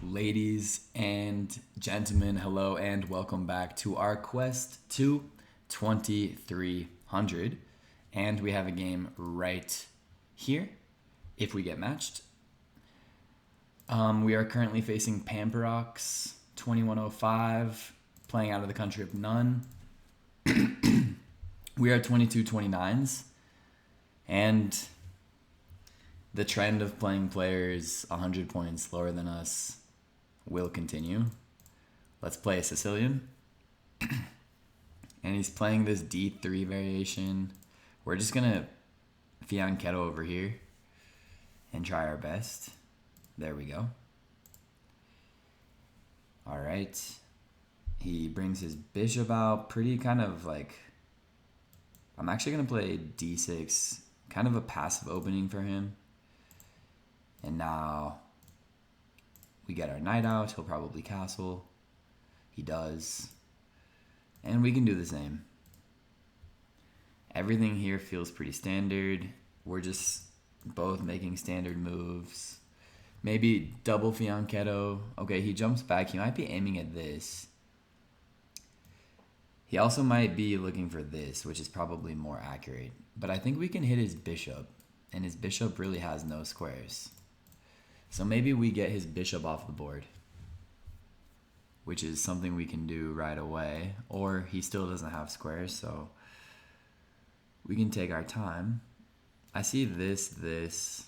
Ladies and gentlemen, hello and welcome back to our quest to 2300. And we have a game right here if we get matched. We are currently facing Pamperox 2105, playing out of the country of None. We are 2229s, and the trend of playing players 100 points lower than us will continue. Let's play a Sicilian. And he's playing this D3 variation. We're just going to fianchetto over here and try our best. There we go. All right. He brings his bishop out. Pretty kind of like... I'm actually going to play D6. Kind of a passive opening for him. And now we get our knight out. He'll probably castle. He does. And we can do the same. Everything here feels pretty standard. We're just both making standard moves. Maybe double fianchetto. Okay, he jumps back. He might be aiming at this. He also might be looking for this, which is probably more accurate. But I think we can hit his bishop. And his bishop really has no squares. So maybe we get his bishop off the board, which is something we can do right away. Or he still doesn't have squares, so we can take our time. I see this,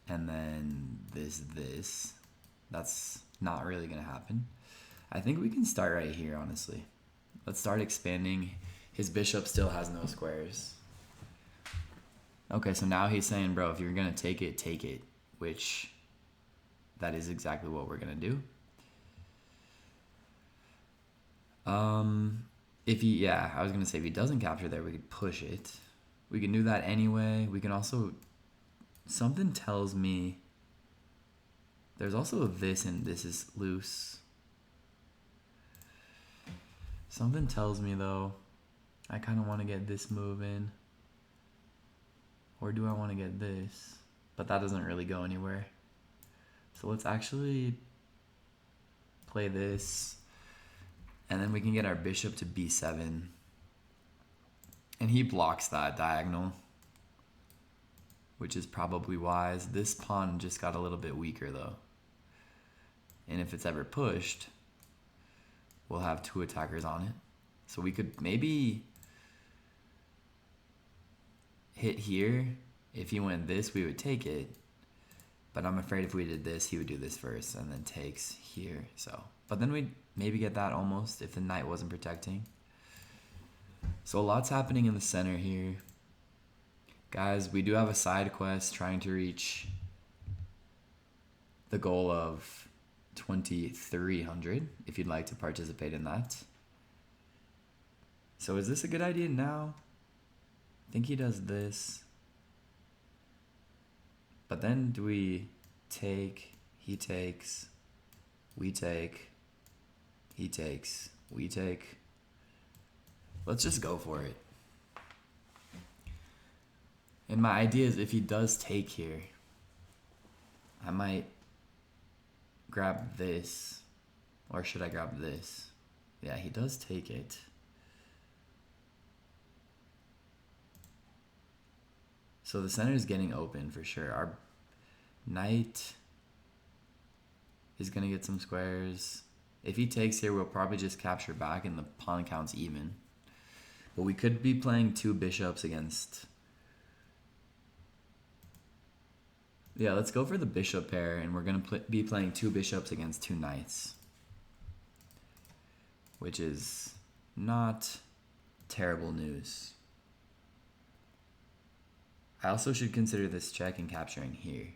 and then this. That's not really going to happen. I think we can start right here, honestly. Let's start expanding. His bishop still has no squares. Okay, so now he's saying, bro, if you're going to take it, take it. Which, that is exactly what we're going to do. I was going to say, if he doesn't capture there, we could push it. We can do that anyway. We can also, something tells me, there's also this and this is loose. Something tells me, though, I kind of want to get this move in. Or do I want to get this? But that doesn't really go anywhere. So let's actually play this. And then we can get our bishop to b7. And he blocks that diagonal, which is probably wise. This pawn just got a little bit weaker, though. And if it's ever pushed, we'll have two attackers on it. So we could maybe hit here. If he went this, we would take it. But I'm afraid if we did this, he would do this first and then takes here. But then we'd maybe get that almost if the knight wasn't protecting. So a lot's happening in the center here. Guys, we do have a side quest trying to reach the goal of 2300 if you'd like to participate in that. So is this a good idea now? I think he does this. But then do we take, he takes, we take, he takes, we take. Let's just go for it. And my idea is if he does take here, I might grab this. Or should I grab this? Yeah, he does take it. So the center is getting open for sure. Our knight is going to get some squares. If he takes here, we'll probably just capture back and the pawn count's even. But we could be playing two bishops against... Yeah, let's go for the bishop pair, and we're going to be playing two bishops against two knights. Which is not terrible news. I also should consider this check and capturing here.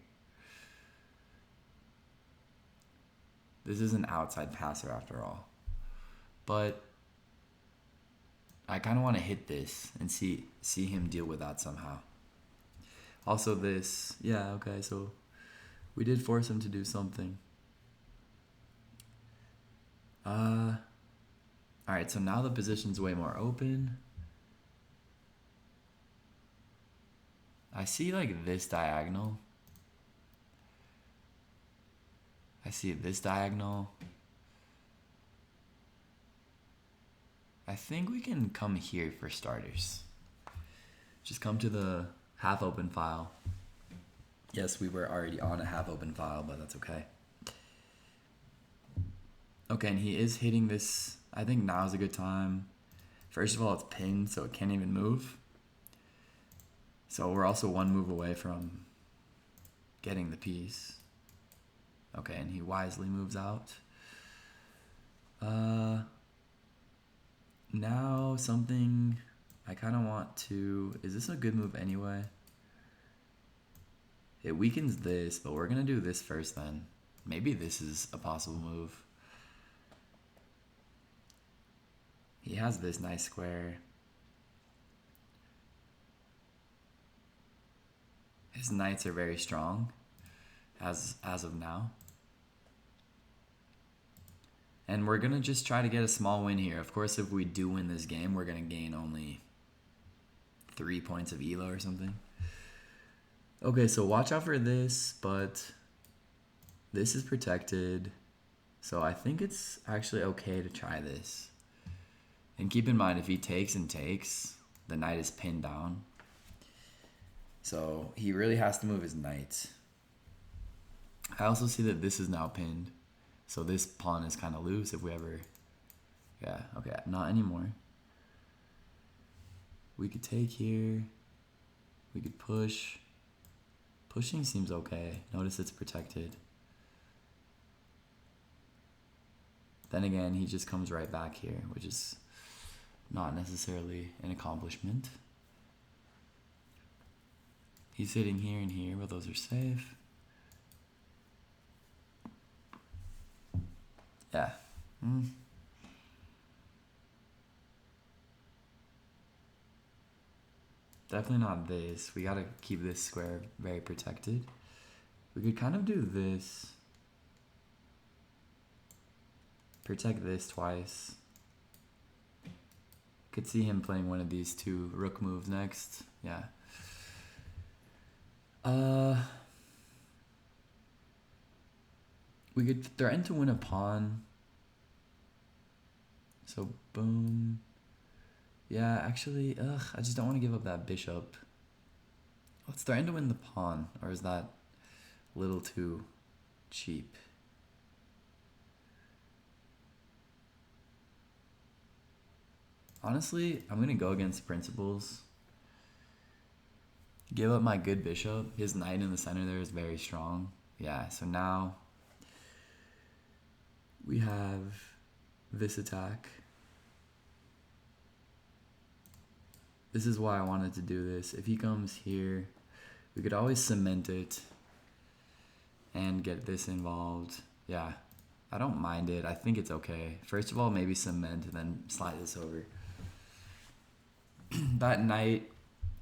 This is an outside passer after all. But I kind of want to hit this and see him deal with that somehow. Also this, yeah, okay, so we did force him to do something. Alright, so now the position's way more open. I see like this diagonal. I see this diagonal. I think we can come here for starters. Just come to the half open file. Yes, we were already on a half open file, but that's okay. Okay, and he is hitting this. I think now is a good time. First of all, it's pinned, so it can't even move. So we're also one move away from getting the piece. Okay, and he wisely moves out. Now something I kind of want to... Is this a good move anyway? It weakens this, but we're going to do this first then. Maybe this is a possible move. He has this nice square. His knights are very strong as of now. And we're going to just try to get a small win here. Of course, if we do win this game, we're going to gain only 3 points of elo or something. Okay, so watch out for this, but this is protected. So I think it's actually okay to try this. And keep in mind, if he takes and takes, the knight is pinned down. So he really has to move his knight. I also see that this is now pinned. So this pawn is kind of loose if we ever... Yeah, okay, not anymore. We could take here. We could push. Pushing seems okay. Notice it's protected. Then again, he just comes right back here, which is not necessarily an accomplishment. He's hitting here and here, but those are safe. Yeah. Definitely not this. We gotta keep this square very protected. We could kind of do this. Protect this twice. Could see him playing one of these two rook moves next. Yeah. We could threaten to win a pawn. So boom. Yeah, actually, I just don't want to give up that bishop. Let's threaten to win the pawn, or is that a little too cheap? Honestly, I'm going to go against principles. Give up my good bishop. His knight in the center there is very strong. Yeah, so now we have this attack. This is why I wanted to do this. If he comes here, we could always cement it and get this involved. Yeah, I don't mind it. I think it's okay. First of all, maybe cement and then slide this over. That knight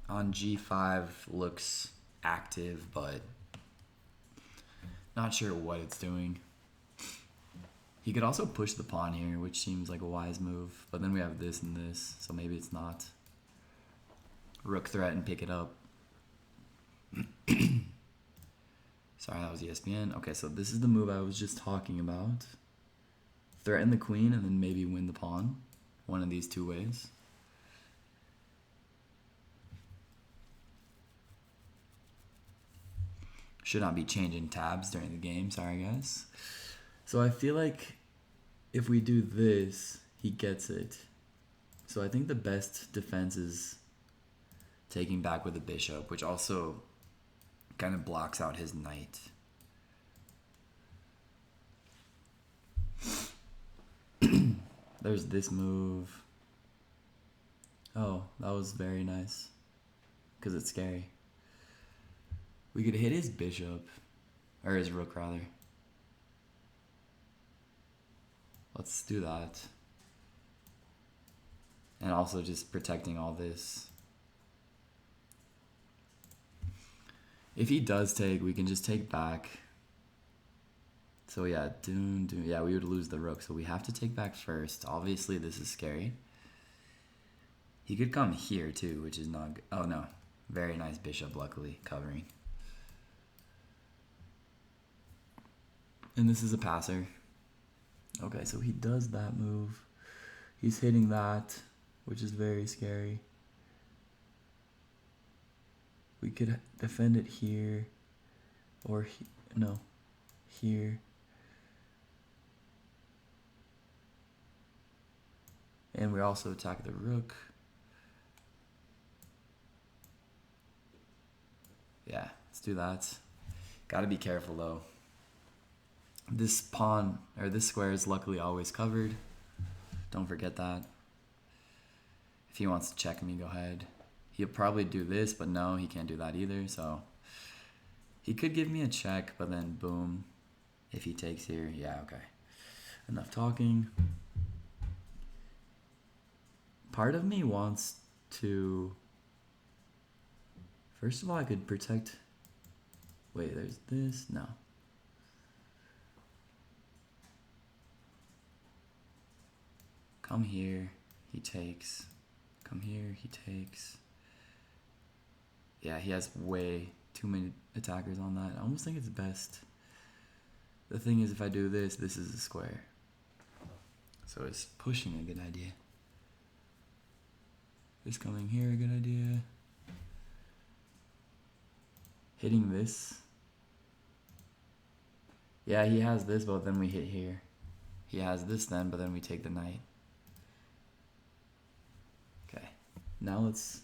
on g5 looks active, but not sure what it's doing. He could also push the pawn here, which seems like a wise move, but then we have this and this, so maybe it's not. Rook threat and pick it up. Sorry, that was ESPN. Okay, so this is the move I was just talking about. Threaten the queen and then maybe win the pawn. One of these two ways. Should not be changing tabs during the game. Sorry, guys. So I feel like if we do this, he gets it. So I think the best defense is taking back with a bishop, which also kind of blocks out his knight. There's this move. Oh, that was very nice. Because it's scary. We could hit his bishop. Or his rook, rather. Let's do that. And also just protecting all this. If he does take, we can just take back. So yeah, yeah, we would lose the rook. So we have to take back first. Obviously, this is scary. He could come here too, which is not good. Oh no, very nice bishop, luckily, covering. And this is a passer. Okay, so he does that move. He's hitting that, which is very scary. We could defend it here, or no, here. And we also attack the rook. Yeah, let's do that. Gotta be careful though. This pawn, or this square, is luckily always covered. Don't forget that. If he wants to check me, go ahead. He'll probably do this, but no, he can't do that either, so. He could give me a check, but then boom. If he takes here, yeah, okay. Enough talking. Part of me wants to... First of all, I could protect... Wait, there's this? No. Come here, he takes. Come here, he takes. Yeah, he has way too many attackers on that. I almost think it's best. The thing is, if I do this, this is a square. So is pushing a good idea? Is coming here a good idea? Hitting this? Yeah, he has this, but then we hit here. He has this then, but then we take the knight. Okay, now let's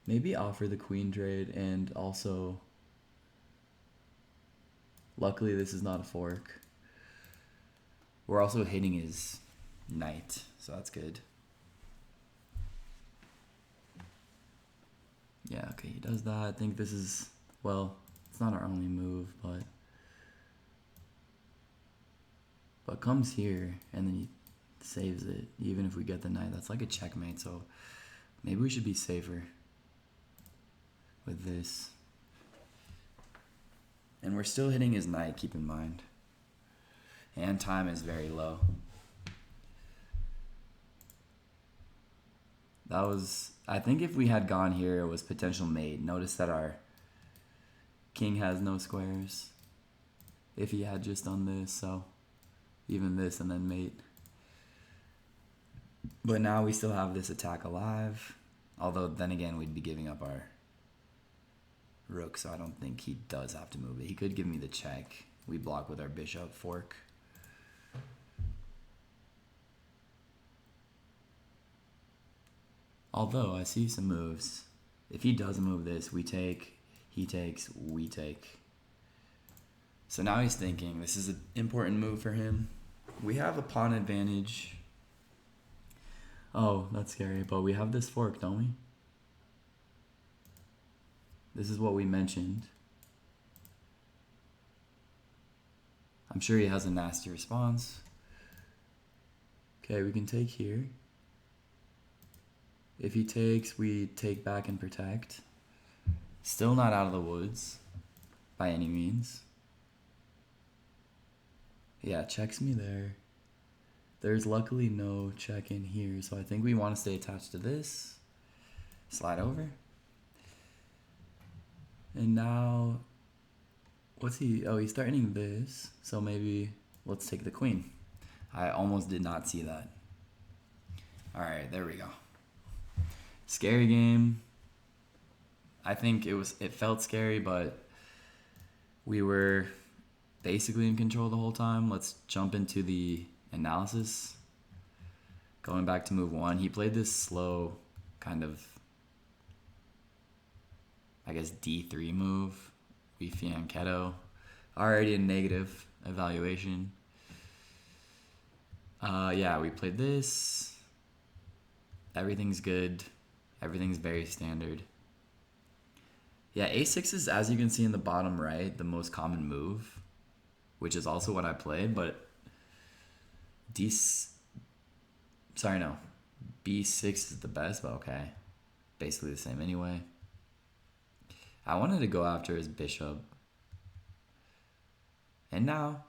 maybe offer the queen trade, and also, luckily this is not a fork. We're also hitting his knight, so that's good. Yeah, okay, he does that. I think this is, well, it's not our only move, but comes here, and then he saves it, even if we get the knight. That's like a checkmate, so maybe we should be safer with this. And we're still hitting his knight, keep in mind. And time is very low. That was, I think if we had gone here, it was potential mate. Notice that our king has no squares. If he had just done this, so even this and then mate. But now we still have this attack alive. Although then again, we'd be giving up our rook, so I don't think he does have to move it. He could give me the check. We block with our bishop fork. Although I see some moves. If he does move this, we take, he takes, we take. So now he's thinking this is an important move for him. We have a pawn advantage. Oh, that's scary, but we have this fork, don't we? This is what we mentioned. I'm sure he has a nasty response. Okay, we can take here. If he takes, we take back and protect. Still not out of the woods by any means. Yeah, checks me there. There's luckily no check in here, so I think we want to stay attached to this. Slide over. And now, what's he? Oh, he's threatening this, so maybe let's take the queen. I almost did not see that. All right, there we go. Scary game. I think it felt scary, but we were basically in control the whole time. Let's jump into the analysis. Going back to move one, he played this slow kind of, I guess, D3 move. We fianchetto. Already a negative evaluation. Yeah, we played this. Everything's good. Everything's very standard. Yeah, a6 is, as you can see in the bottom right, the most common move, which is also what I played, but B6 is the best, but okay. Basically the same anyway. I wanted to go after his bishop. And now,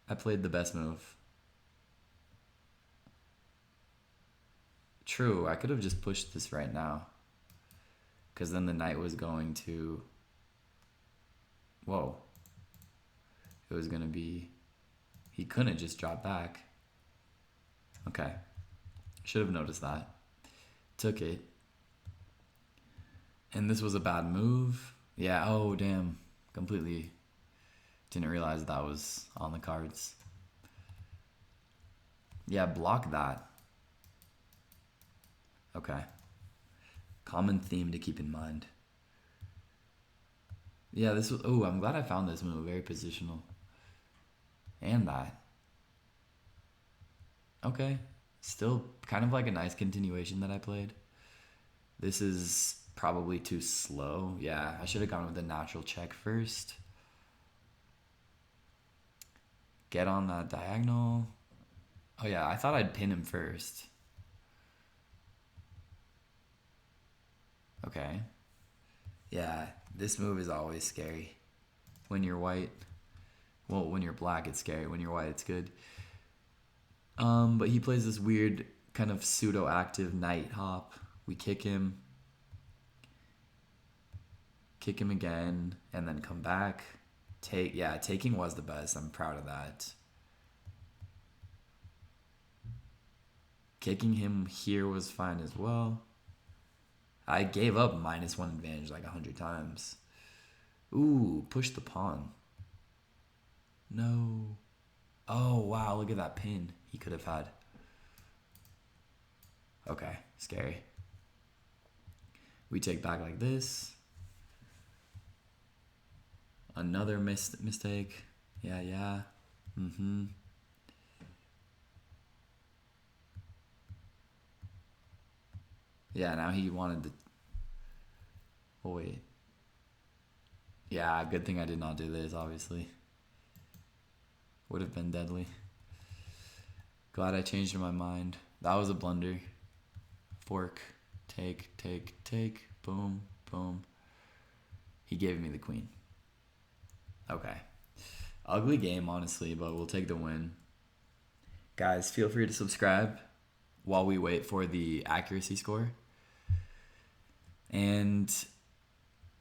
I played the best move. True, I could have just pushed this right now. Because then the knight was going to Whoa. It was going to be... He couldn't just drop back. Okay. Should have noticed that. Took it. And this was a bad move. Yeah, oh, damn. Completely didn't realize that was on the cards. Yeah, block that. Okay. Common theme to keep in mind. Yeah, this was... Oh, I'm glad I found this move. Very positional. And that. Okay. Still kind of like a nice continuation that I played. This is probably too slow. Yeah, I should have gone with the natural check first. Get on that diagonal. Oh yeah, I thought I'd pin him first. Okay. Yeah, this move is always scary. When you're white. Well, when you're black, it's scary. When you're white, it's good. But he plays this weird kind of pseudo-active knight hop. We kick him. Kick him again. And then come back. Taking was the best. I'm proud of that. Kicking him here was fine as well. I gave up -1 advantage like 100 times. Ooh, push the pawn. No. Oh, wow, look at that pin he could have had. Okay, scary. We take back like this. Another mistake. Yeah. Yeah, now he wanted to... Oh, wait. Yeah, good thing I did not do this, obviously. Would have been deadly. Glad I changed my mind. That was a blunder. Fork. Take. Boom. He gave me the queen. Okay. Ugly game, honestly, but we'll take the win. Guys, feel free to subscribe while we wait for the accuracy score. And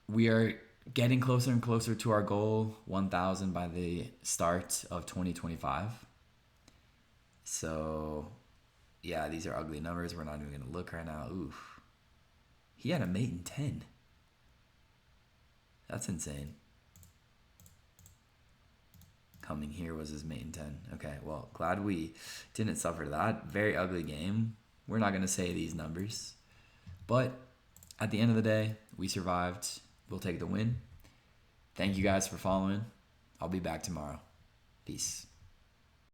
we are getting closer and closer to our goal, 1,000 by the start of 2025. So, yeah, these are ugly numbers. We're not even going to look right now. Oof. He had a mate in 10. That's insane. Coming here was his mate in 10. Okay, well, glad we didn't suffer that. Very ugly game. We're not going to say these numbers. But at the end of the day, we survived. We'll take the win. Thank you guys for following. I'll be back tomorrow. Peace.